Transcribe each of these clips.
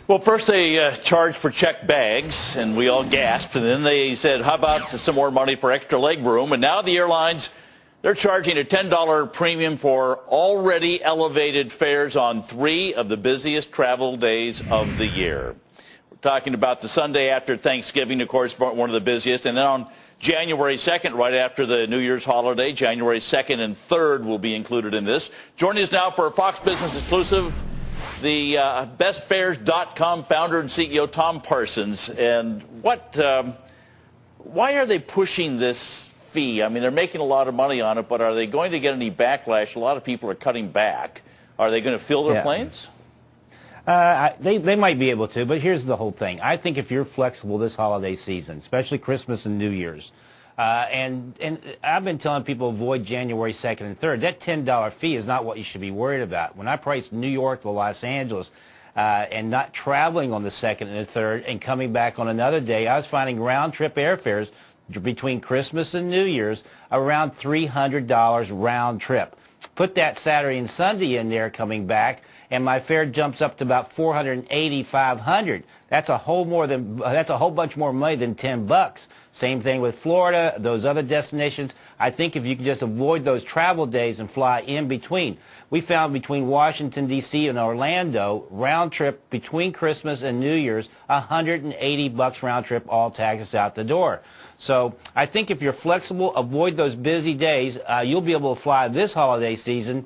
Well, first they charged for checked bags, and we all gasped. And then they said, how about some more money for extra leg room? And now the airlines, they're charging a $10 premium for already elevated fares on 3 of the busiest travel days of the year. We're talking about the Sunday after Thanksgiving, of course, one of the busiest. And then on January 2nd, right after the New Year's holiday, January 2nd and 3rd will be included in this. Joining us now for a Fox Business exclusive, the bestfares.com founder and CEO Tom Parsons. And why are they pushing this fee? I mean, they're making a lot of money on it, but are they going to get any backlash? A lot of people are cutting back. Are they going to fill their planes? They might be able to, but here's the whole thing. I think if you're flexible this holiday season, especially Christmas and New Year's, and I've been telling people avoid January 2nd and 3rd. That $10 fee is not what you should be worried about. When I priced New York to Los Angeles and not traveling on the 2nd and the 3rd and coming back on another day, I was finding round-trip airfares between Christmas and New Year's around $300 round trip. Put that Saturday and Sunday in there coming back, and my fare jumps up to about $480, $500. That's a whole bunch more money than $10. Same thing with Florida, those other destinations. I think if you can just avoid those travel days and fly in between. We found between Washington, D.C. and Orlando, round trip between Christmas and New Year's, $180 round trip, all taxes out the door. So I think if you're flexible, avoid those busy days, you'll be able to fly this holiday season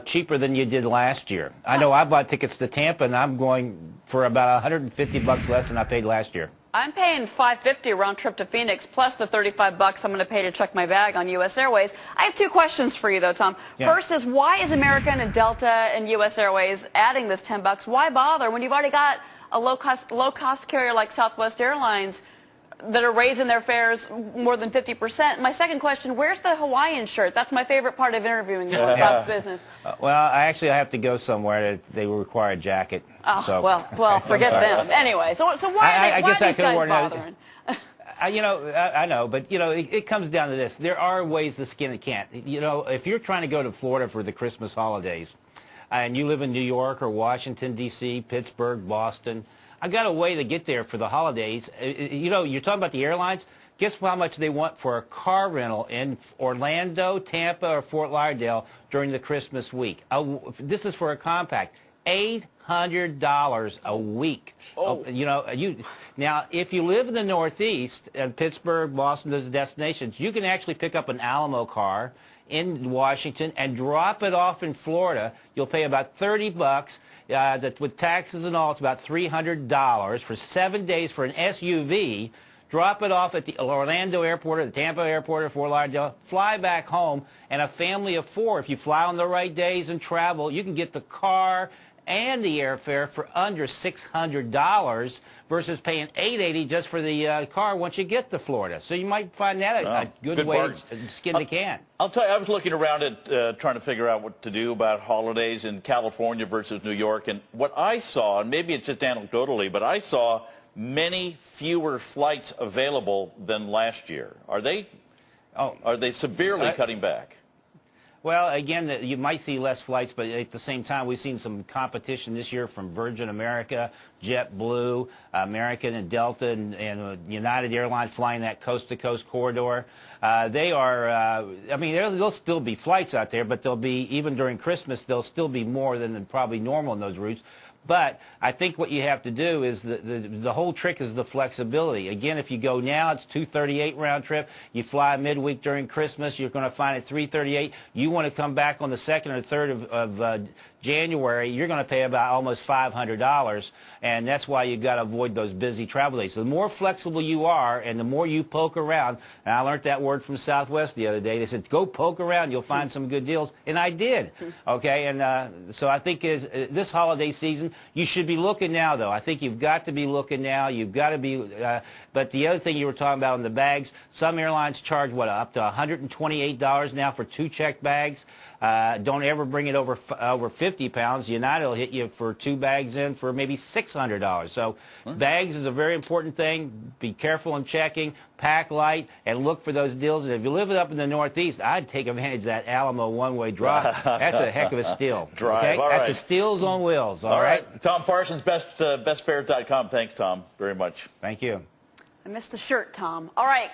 cheaper than you did last year. I know I bought tickets to Tampa, and I'm going for about $150 less than I paid last year. I'm paying $550 round trip to Phoenix, plus the $35 I'm going to pay to check my bag on U.S. Airways. I have 2 questions for you, though, Tom. Yeah. First is, why is American and Delta and U.S. Airways adding this $10? Why bother when you've already got a low-cost carrier like Southwest Airlines that are raising their fares more than 50%? My second question, where's the Hawaiian shirt? That's my favorite part of interviewing you on Fox Business. Well, I have to go somewhere that they will require a jacket. Oh, so. well, forget them. Anyway, so why are these guys bothering? I know, but, it comes down to this. There are ways to skin a cat. If you're trying to go to Florida for the Christmas holidays, and you live in New York or Washington, D.C., Pittsburgh, Boston, I got a way to get there for the holidays. You're talking about the airlines. Guess how much they want for a car rental in Orlando, Tampa, or Fort Lauderdale during the Christmas week? This is for a compact. $800 a week. Oh. Now, if you live in the Northeast, Pittsburgh, Boston, those destinations, you can actually pick up an Alamo car in Washington and drop it off in Florida. You'll pay about $30. With taxes and all, it's about $300 for 7 days for an SUV. Drop it off at the Orlando airport or the Tampa airport or Fort Lauderdale, fly back home, and a family of 4, if you fly on the right days and travel, you can get the car and the airfare for under $600 versus paying $880 just for the car once you get to Florida. So you might find that a good way to skin the cat. I'll tell you, I was looking around at trying to figure out what to do about holidays in California versus New York, and what I saw, and maybe it's just anecdotally, but I saw many fewer flights available than last year. Are they severely cutting back? Well, again, you might see less flights, but at the same time, we've seen some competition this year from Virgin America, JetBlue, American and Delta, and United Airlines flying that coast-to-coast corridor. There'll still be flights out there, but there'll be, even during Christmas, there'll still be more than probably normal in those routes. But I think what you have to do is the whole trick is the flexibility. Again, if you go now, it's $238 round trip. You fly midweek during Christmas, you're going to find it $338. You want to come back on the 2nd or 3rd of January, you're going to pay about almost $500, and that's why you've got to avoid those busy travel days. So the more flexible you are and the more you poke around, and I learned that word from Southwest the other day. They said, go poke around, you'll find some good deals, and I did. Okay, and so I think this holiday season, you should be looking now, though. I think you've got to be looking now. You've got to be, but the other thing you were talking about in the bags, some airlines charge, up to $128 now for 2 checked bags. Don't ever bring it over 50 pounds. United will hit you for 2 bags in for maybe $600. So bags is a very important thing. Be careful in checking. Pack light and look for those deals. And if you live up in the Northeast, I'd take advantage of that Alamo one-way drive. That's a heck of a steal. Drive. Okay? All That's right. a steals on wheels. All right. Tom Parsons, bestfares.com. Thanks, Tom, very much. Thank you. I missed the shirt, Tom. All right.